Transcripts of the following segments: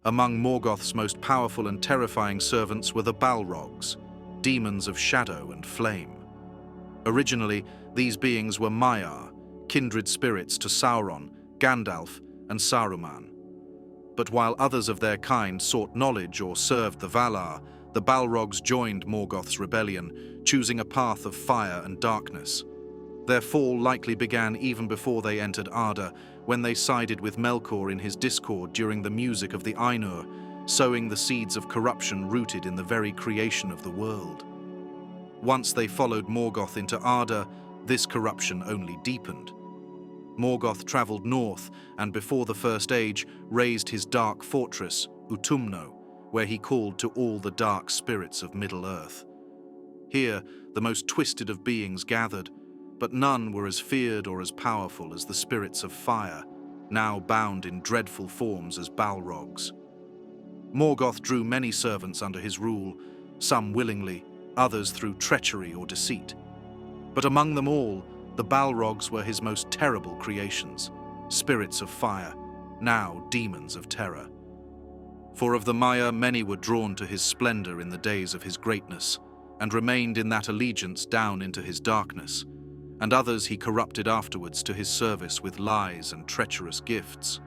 Among Morgoth's most powerful and terrifying servants were the Balrogs, demons of shadow and flame. Originally, these beings were Maiar, kindred spirits to Sauron, Gandalf, and Saruman. But while others of their kind sought knowledge or served the Valar, the Balrogs joined Morgoth's rebellion, choosing a path of fire and darkness. Their fall likely began even before they entered Arda, when they sided with Melkor in his discord during the music of the Ainur, sowing the seeds of corruption rooted in the very creation of the world. Once they followed Morgoth into Arda, this corruption only deepened. Morgoth traveled north and, before the First Age, raised his dark fortress, Utumno, where he called to all the dark spirits of Middle-earth. Here, the most twisted of beings gathered, but none were as feared or as powerful as the spirits of fire, now bound in dreadful forms as Balrogs. Morgoth drew many servants under his rule, some willingly, others through treachery or deceit. But among them all, the Balrogs were his most terrible creations, spirits of fire, now demons of terror. For of the Maiar many were drawn to his splendor in the days of his greatness, and remained in that allegiance down into his darkness, and others he corrupted afterwards to his service with lies and treacherous gifts.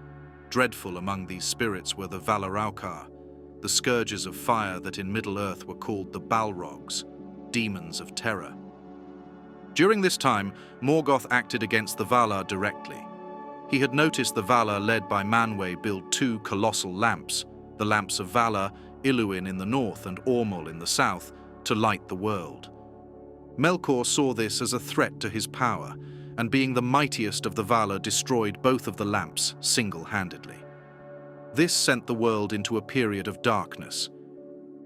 Dreadful among these spirits were the Valaraukar, the scourges of fire that in Middle-earth were called the Balrogs, demons of terror. During this time, Morgoth acted against the Valar directly. He had noticed the Valar led by Manwë build two colossal lamps, the lamps of Valar, Iluin in the north and Ormul in the south, to light the world. Melkor saw this as a threat to his power, and being the mightiest of the Valar, destroyed both of the lamps single-handedly. This sent the world into a period of darkness.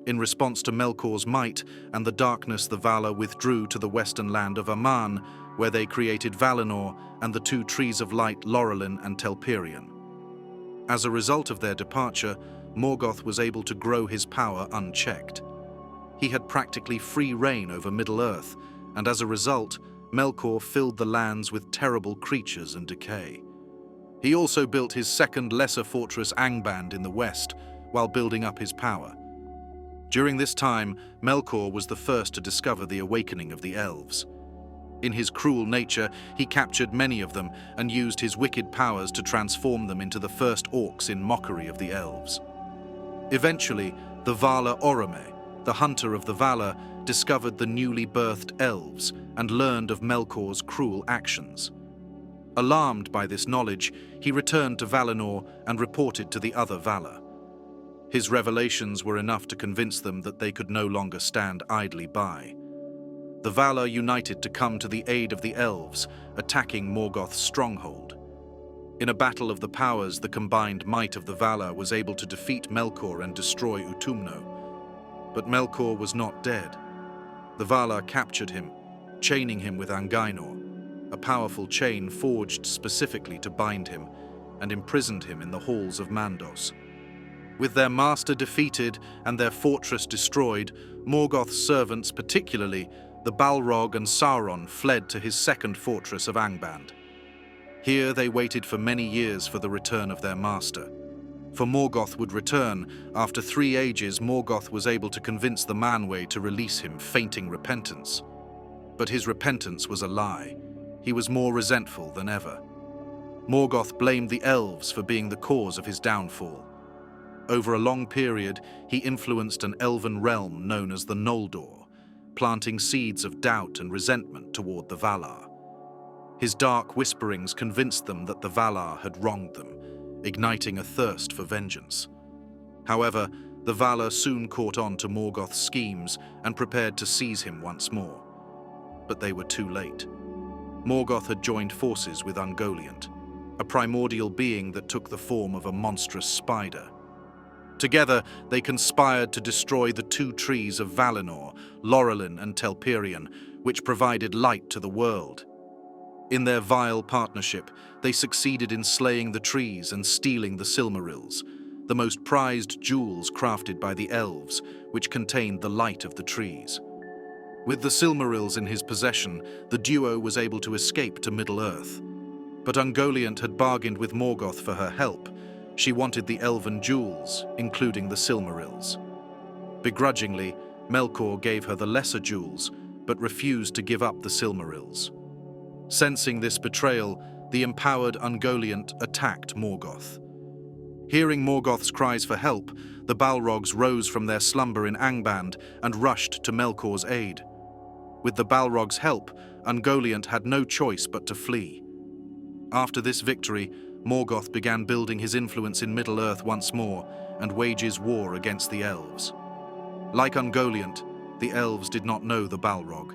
In response to Melkor's might and the darkness, the Valar withdrew to the western land of Aman, where they created Valinor and the two trees of light, Laurelin and Telperion. As a result of their departure, Morgoth was able to grow his power unchecked. He had practically free reign over Middle-earth, and as a result, Melkor filled the lands with terrible creatures and decay. He also built his second lesser fortress Angband in the west, while building up his power. During this time, Melkor was the first to discover the awakening of the Elves. In his cruel nature, he captured many of them and used his wicked powers to transform them into the first orcs in mockery of the Elves. Eventually, the Vala Orome, the hunter of the Valar, discovered the newly birthed Elves and learned of Melkor's cruel actions. Alarmed by this knowledge, he returned to Valinor and reported to the other Valar. His revelations were enough to convince them that they could no longer stand idly by. The Valar united to come to the aid of the Elves, attacking Morgoth's stronghold. In a battle of the powers, the combined might of the Valar was able to defeat Melkor and destroy Utumno. But Melkor was not dead. The Valar captured him, chaining him with Angainor, a powerful chain forged specifically to bind him, and imprisoned him in the halls of Mandos. With their master defeated and their fortress destroyed, Morgoth's servants, particularly the Balrog and Sauron, fled to his second fortress of Angband. Here they waited for many years for the return of their master. For Morgoth would return. After 3 ages, Morgoth was able to convince the Manwë to release him, feinting repentance. But his repentance was a lie. He was more resentful than ever. Morgoth blamed the Elves for being the cause of his downfall. Over a long period, he influenced an elven realm known as the Noldor, planting seeds of doubt and resentment toward the Valar. His dark whisperings convinced them that the Valar had wronged them, igniting a thirst for vengeance. However, the Valar soon caught on to Morgoth's schemes and prepared to seize him once more. But they were too late. Morgoth had joined forces with Ungoliant, a primordial being that took the form of a monstrous spider. Together, they conspired to destroy the 2 trees of Valinor, Laurelin and Telperion, which provided light to the world. In their vile partnership, they succeeded in slaying the trees and stealing the Silmarils, the most prized jewels crafted by the Elves, which contained the light of the trees. With the Silmarils in his possession, the duo was able to escape to Middle-earth. But Ungoliant had bargained with Morgoth for her help, She wanted the elven jewels, including the Silmarils. Begrudgingly, Melkor gave her the lesser jewels, but refused to give up the Silmarils. Sensing this betrayal, the empowered Ungoliant attacked Morgoth. Hearing Morgoth's cries for help, the Balrogs rose from their slumber in Angband and rushed to Melkor's aid. With the Balrogs' help, Ungoliant had no choice but to flee. After this victory, Morgoth began building his influence in Middle-earth once more and wages war against the Elves. Like Ungoliant, the Elves did not know the Balrog,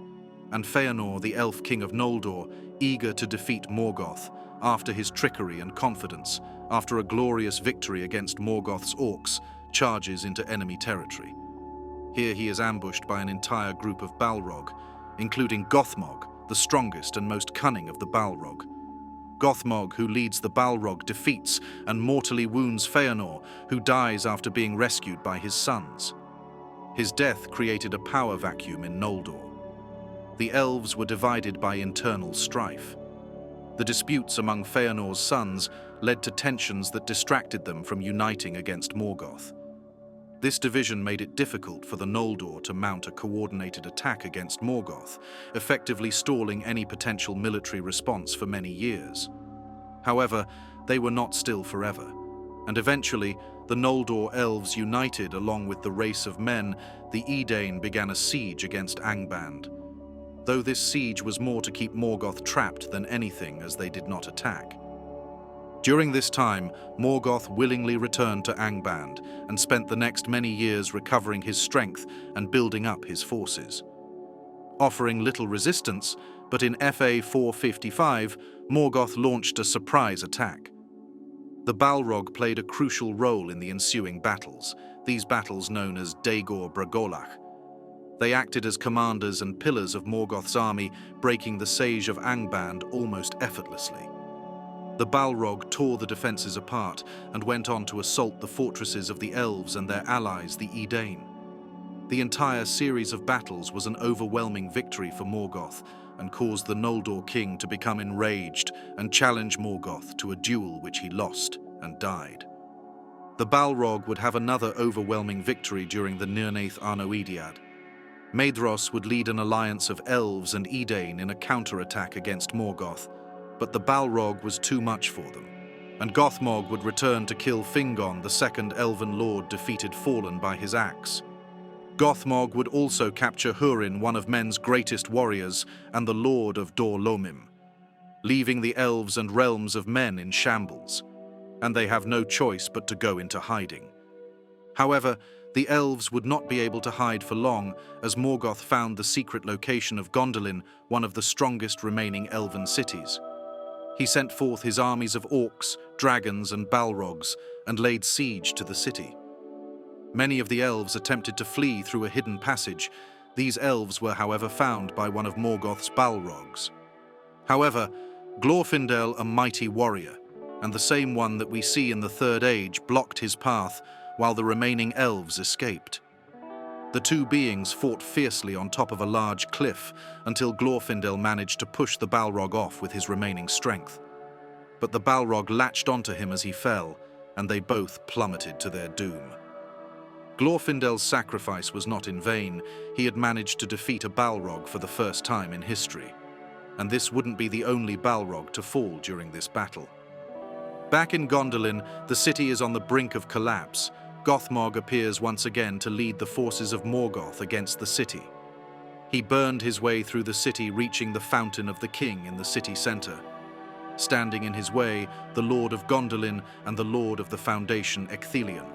and Feanor, the Elf King of Noldor, eager to defeat Morgoth after his trickery and confidence, after a glorious victory against Morgoth's orcs, charges into enemy territory. Here he is ambushed by an entire group of Balrog, including Gothmog, the strongest and most cunning of the Balrog. Gothmog, who leads the Balrog, defeats and mortally wounds Feanor, who dies after being rescued by his sons. His death created a power vacuum in Noldor. The Elves were divided by internal strife. The disputes among Feanor's sons led to tensions that distracted them from uniting against Morgoth. This division made it difficult for the Noldor to mount a coordinated attack against Morgoth, effectively stalling any potential military response for many years. However, they were not still forever, and eventually the Noldor elves united along with the race of men. The Edain began a siege against Angband. Though this siege was more to keep Morgoth trapped than anything, as they did not attack. During this time, Morgoth willingly returned to Angband and spent the next many years recovering his strength and building up his forces. Offering little resistance, but in FA 455, Morgoth launched a surprise attack. The Balrog played a crucial role in the ensuing battles, these battles known as Daegor Bragolach. They acted as commanders and pillars of Morgoth's army, breaking the siege of Angband almost effortlessly. The Balrog tore the defenses apart and went on to assault the fortresses of the Elves and their allies, the Edain. The entire series of battles was an overwhelming victory for Morgoth and caused the Noldor king to become enraged and challenge Morgoth to a duel which he lost and died. The Balrog would have another overwhelming victory during the Nirnaeth Arnoediad. Maedhros would lead an alliance of Elves and Edain in a counterattack against Morgoth, but the Balrog was too much for them, and Gothmog would return to kill Fingon, the second elven lord defeated fallen by his axe. Gothmog would also capture Hurin, one of men's greatest warriors and the lord of Dor Lomim, leaving the elves and realms of men in shambles, and they have no choice but to go into hiding. However, the elves would not be able to hide for long, as Morgoth found the secret location of Gondolin, one of the strongest remaining elven cities. He sent forth his armies of orcs, dragons, and Balrogs, and laid siege to the city. Many of the elves attempted to flee through a hidden passage. These elves were, however, found by one of Morgoth's Balrogs. However, Glorfindel, a mighty warrior, and the same one that we see in the Third Age, blocked his path, while the remaining elves escaped. The two beings fought fiercely on top of a large cliff until Glorfindel managed to push the Balrog off with his remaining strength. But the Balrog latched onto him as he fell, and they both plummeted to their doom. Glorfindel's sacrifice was not in vain. He had managed to defeat a Balrog for the first time in history, and this wouldn't be the only Balrog to fall during this battle. Back in Gondolin, the city is on the brink of collapse. Gothmog appears once again to lead the forces of Morgoth against the city. He burned his way through the city, reaching the Fountain of the King in the city center. Standing in his way, the Lord of Gondolin and the Lord of the Foundation, Ecthelion.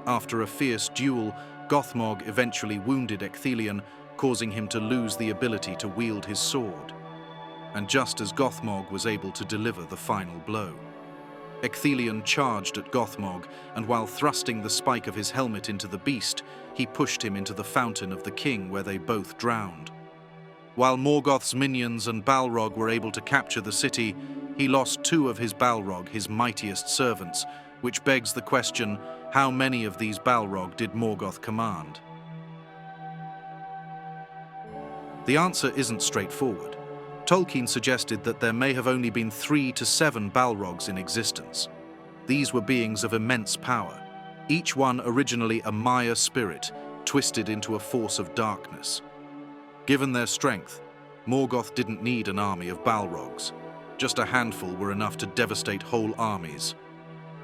After a fierce duel, Gothmog eventually wounded Ecthelion, causing him to lose the ability to wield his sword. And just as Gothmog was able to deliver the final blow, Ecthelion charged at Gothmog, and while thrusting the spike of his helmet into the beast, he pushed him into the Fountain of the King, where they both drowned. While Morgoth's minions and Balrog were able to capture the city, he lost two of his Balrog, his mightiest servants, which begs the question, how many of these Balrog did Morgoth command? The answer isn't straightforward. Tolkien suggested that there may have only been 3 to 7 Balrogs in existence. These were beings of immense power, each one originally a Maiar spirit, twisted into a force of darkness. Given their strength, Morgoth didn't need an army of Balrogs. Just a handful were enough to devastate whole armies.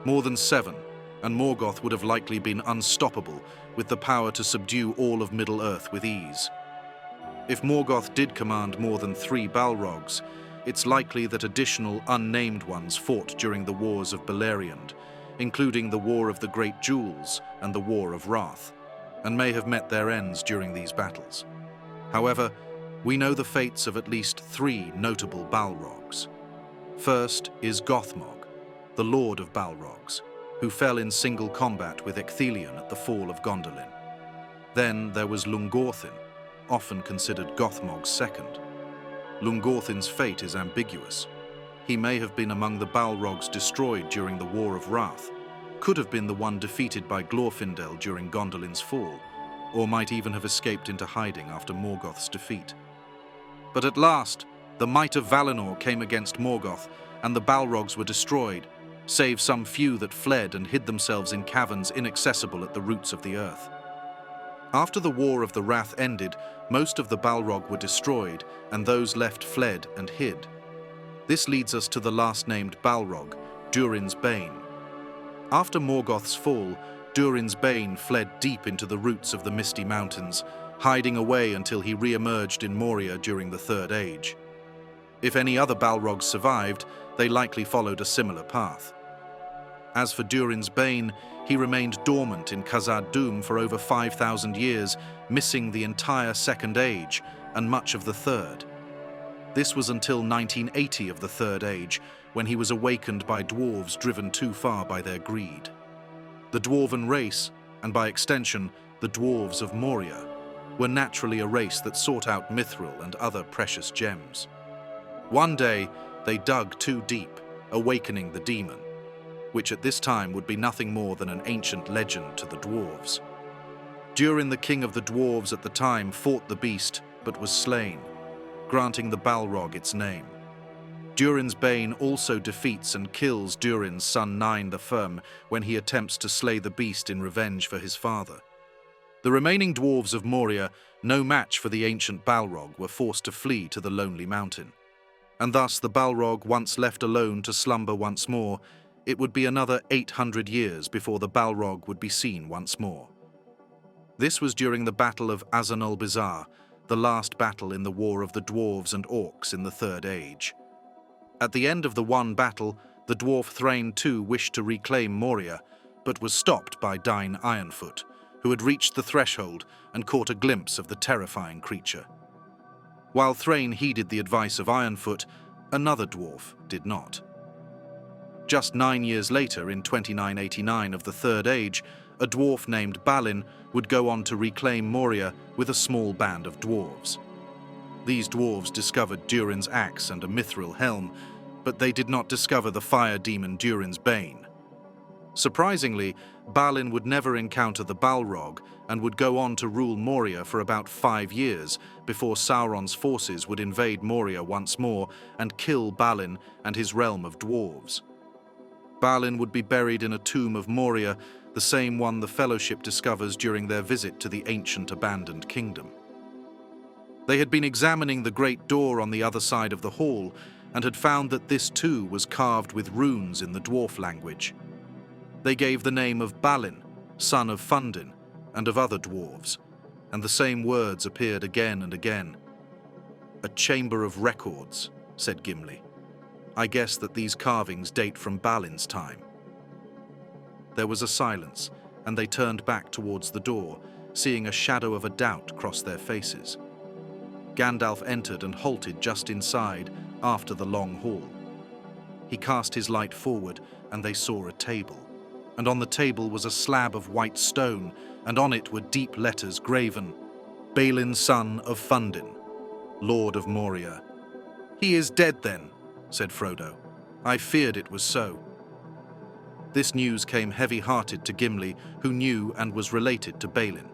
More than 7, and Morgoth would have likely been unstoppable, with the power to subdue all of Middle-earth with ease. If Morgoth did command more than 3 Balrogs, it's likely that additional unnamed ones fought during the Wars of Beleriand, including the War of the Great Jewels and the War of Wrath, and may have met their ends during these battles. However, we know the fates of at least 3 notable Balrogs. First is Gothmog, the Lord of Balrogs, who fell in single combat with Ecthelion at the fall of Gondolin. Then there was Lungorthin, often considered Gothmog's second. Lungorthin's fate is ambiguous. He may have been among the Balrogs destroyed during the War of Wrath, could have been the one defeated by Glorfindel during Gondolin's fall, or might even have escaped into hiding after Morgoth's defeat. But at last, the might of Valinor came against Morgoth, and the Balrogs were destroyed, save some few that fled and hid themselves in caverns inaccessible at the roots of the earth. After the War of the Wrath ended, most of the Balrog were destroyed, and those left fled and hid. This leads us to the last-named Balrog, Durin's Bane. After Morgoth's fall, Durin's Bane fled deep into the roots of the Misty Mountains, hiding away until he re-emerged in Moria during the Third Age. If any other Balrogs survived, they likely followed a similar path. As for Durin's Bane, he remained dormant in Khazad-dûm for over 5,000 years, missing the entire Second Age and much of the Third. This was until 1980 of the Third Age, when he was awakened by dwarves driven too far by their greed. The dwarven race, and by extension, the dwarves of Moria, were naturally a race that sought out mithril and other precious gems. One day, they dug too deep, awakening the demon, which at this time would be nothing more than an ancient legend to the dwarves. Durin, the king of the dwarves at the time, fought the beast, but was slain, granting the Balrog its name. Durin's Bane also defeats and kills Durin's son Nine the Firm when he attempts to slay the beast in revenge for his father. The remaining dwarves of Moria, no match for the ancient Balrog, were forced to flee to the Lonely Mountain. And thus the Balrog, once left alone to slumber once more, it would be another 800 years before the Balrog would be seen once more. This was during the Battle of Azan-ul-Bizar, the last battle in the War of the Dwarves and Orcs in the Third Age. At the end of the one battle, the dwarf Thrain too wished to reclaim Moria, but was stopped by Dain Ironfoot, who had reached the threshold and caught a glimpse of the terrifying creature. While Thrain heeded the advice of Ironfoot, another dwarf did not. Just 9 years later, in 2989 of the Third Age, a dwarf named Balin would go on to reclaim Moria with a small band of dwarves. These dwarves discovered Durin's axe and a mithril helm, but they did not discover the fire demon Durin's Bane. Surprisingly, Balin would never encounter the Balrog and would go on to rule Moria for about 5 years before Sauron's forces would invade Moria once more and kill Balin and his realm of dwarves. Balin would be buried in a tomb of Moria, the same one the Fellowship discovers during their visit to the ancient abandoned kingdom. They had been examining the great door on the other side of the hall and had found that this too was carved with runes in the dwarf language. They gave the name of Balin, son of Fundin, and of other dwarves, and the same words appeared again and again. "A chamber of records," said Gimli. "I guess that these carvings date from Balin's time." There was a silence, and they turned back towards the door, seeing a shadow of a doubt cross their faces. Gandalf entered and halted just inside, after the long hall. He cast his light forward, and they saw a table. And on the table was a slab of white stone, and on it were deep letters graven, "Balin, son of Fundin, Lord of Moria." "He is dead then," said Frodo. "I feared it was so." This news came heavy-hearted to Gimli, who knew and was related to Balin.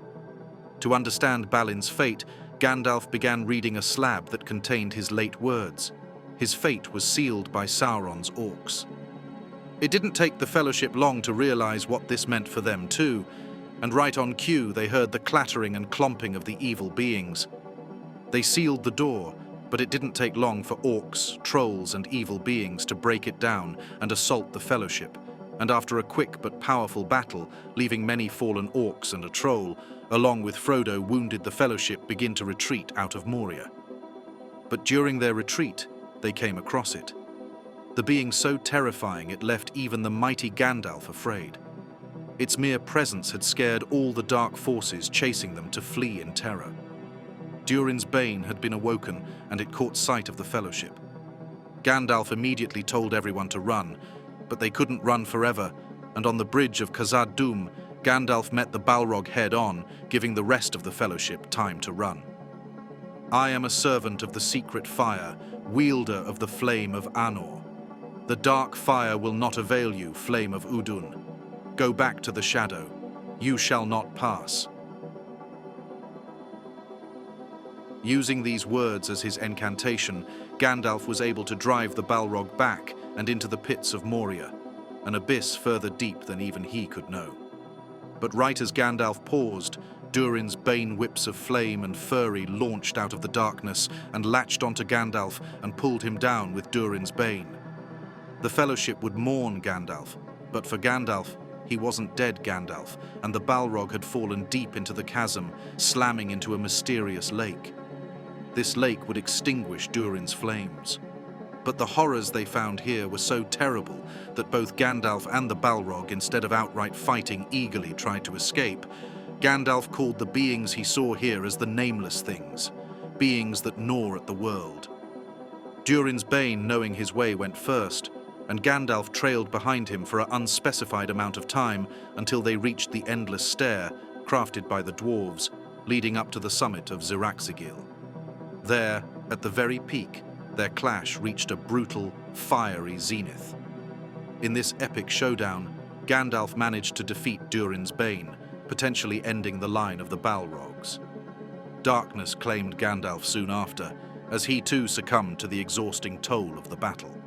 To understand Balin's fate, Gandalf began reading a slab that contained his late words. His fate was sealed by Sauron's orcs. It didn't take the Fellowship long to realize what this meant for them too, and right on cue they heard the clattering and clomping of the evil beings. They sealed the door, but it didn't take long for orcs, trolls, and evil beings to break it down and assault the Fellowship, and after a quick but powerful battle, leaving many fallen orcs and a troll, along with Frodo wounded, the Fellowship begin to retreat out of Moria. But during their retreat, they came across it. The being so terrifying it left even the mighty Gandalf afraid. Its mere presence had scared all the dark forces chasing them to flee in terror. Durin's Bane had been awoken, and it caught sight of the Fellowship. Gandalf immediately told everyone to run, but they couldn't run forever, and on the bridge of Khazad-dûm, Gandalf met the Balrog head-on, giving the rest of the Fellowship time to run. "I am a servant of the secret fire, wielder of the flame of Anor. The dark fire will not avail you, flame of Udun. Go back to the shadow. You shall not pass." Using these words as his incantation, Gandalf was able to drive the Balrog back and into the pits of Moria, an abyss further deep than even he could know. But right as Gandalf paused, Durin's Bane whips of flame and fury launched out of the darkness and latched onto Gandalf and pulled him down with Durin's Bane. The Fellowship would mourn Gandalf, but for Gandalf, he wasn't dead Gandalf, and the Balrog had fallen deep into the chasm, slamming into a mysterious lake. This lake would extinguish Durin's flames. But the horrors they found here were so terrible that both Gandalf and the Balrog, instead of outright fighting, eagerly tried to escape. Gandalf called the beings he saw here as the Nameless Things, beings that gnaw at the world. Durin's Bane, knowing his way, went first, and Gandalf trailed behind him for an unspecified amount of time until they reached the endless stair, crafted by the dwarves, leading up to the summit of Ziraxigil. There, at the very peak, their clash reached a brutal, fiery zenith. In this epic showdown, Gandalf managed to defeat Durin's Bane, potentially ending the line of the Balrogs. Darkness claimed Gandalf soon after, as he too succumbed to the exhausting toll of the battle.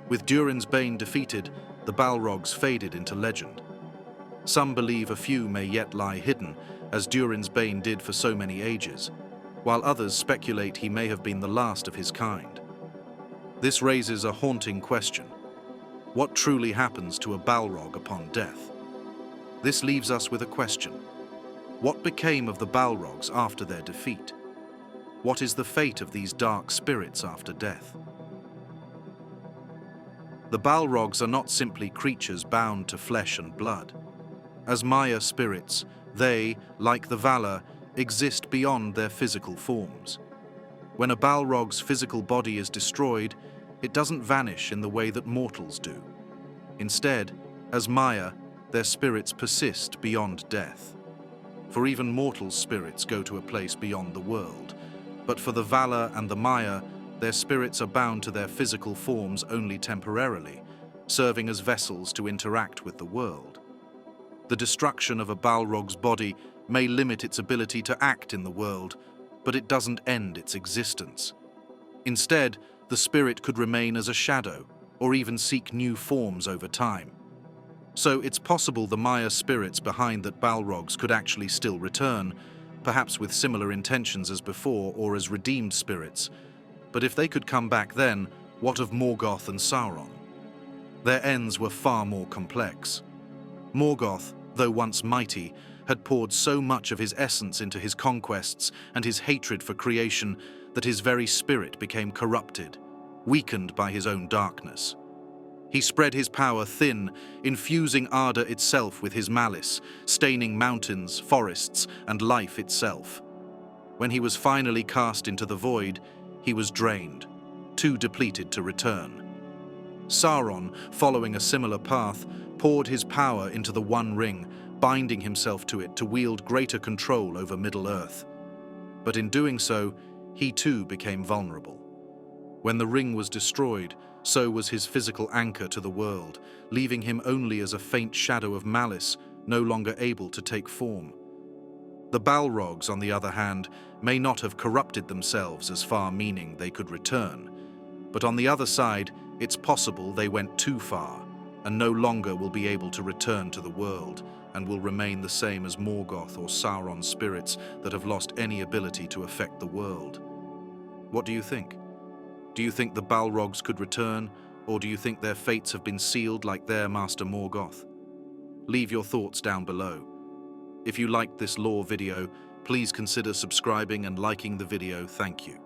With Durin's Bane defeated, the Balrogs faded into legend. Some believe a few may yet lie hidden, as Durin's Bane did for so many ages, while others speculate he may have been the last of his kind. This raises a haunting question. What truly happens to a Balrog upon death? This leaves us with a question. What became of the Balrogs after their defeat? What is the fate of these dark spirits after death? The Balrogs are not simply creatures bound to flesh and blood. As Maiar spirits, they, like the Valar, exist beyond their physical forms. When a Balrog's physical body is destroyed, it doesn't vanish in the way that mortals do. Instead, as Maiar, their spirits persist beyond death. For even mortal spirits go to a place beyond the world, but for the Valar and the Maiar, their spirits are bound to their physical forms only temporarily, serving as vessels to interact with the world. The destruction of a Balrog's body may limit its ability to act in the world, but it doesn't end its existence. Instead, the spirit could remain as a shadow, or even seek new forms over time. So it's possible the Maiar spirits behind that Balrogs could actually still return, perhaps with similar intentions as before or as redeemed spirits. But if they could come back then, what of Morgoth and Sauron? Their ends were far more complex. Morgoth, though once mighty, had poured so much of his essence into his conquests and his hatred for creation that his very spirit became corrupted, weakened by his own darkness. He spread his power thin, infusing ardor itself with his malice, staining mountains, forests, and life itself. When he was finally cast into the void, he was drained, too depleted to return. Sauron, following a similar path, poured his power into the One Ring, binding himself to it to wield greater control over Middle-earth. But in doing so, he too became vulnerable. When the ring was destroyed, so was his physical anchor to the world, leaving him only as a faint shadow of malice, no longer able to take form. The Balrogs, on the other hand, may not have corrupted themselves as far meaning they could return. But on the other side, it's possible they went too far, and no longer will be able to return to the world, and will remain the same as Morgoth or Sauron's spirits that have lost any ability to affect the world. What do you think? Do you think the Balrogs could return, or do you think their fates have been sealed like their master Morgoth? Leave your thoughts down below. If you liked this lore video, please consider subscribing and liking the video. Thank you.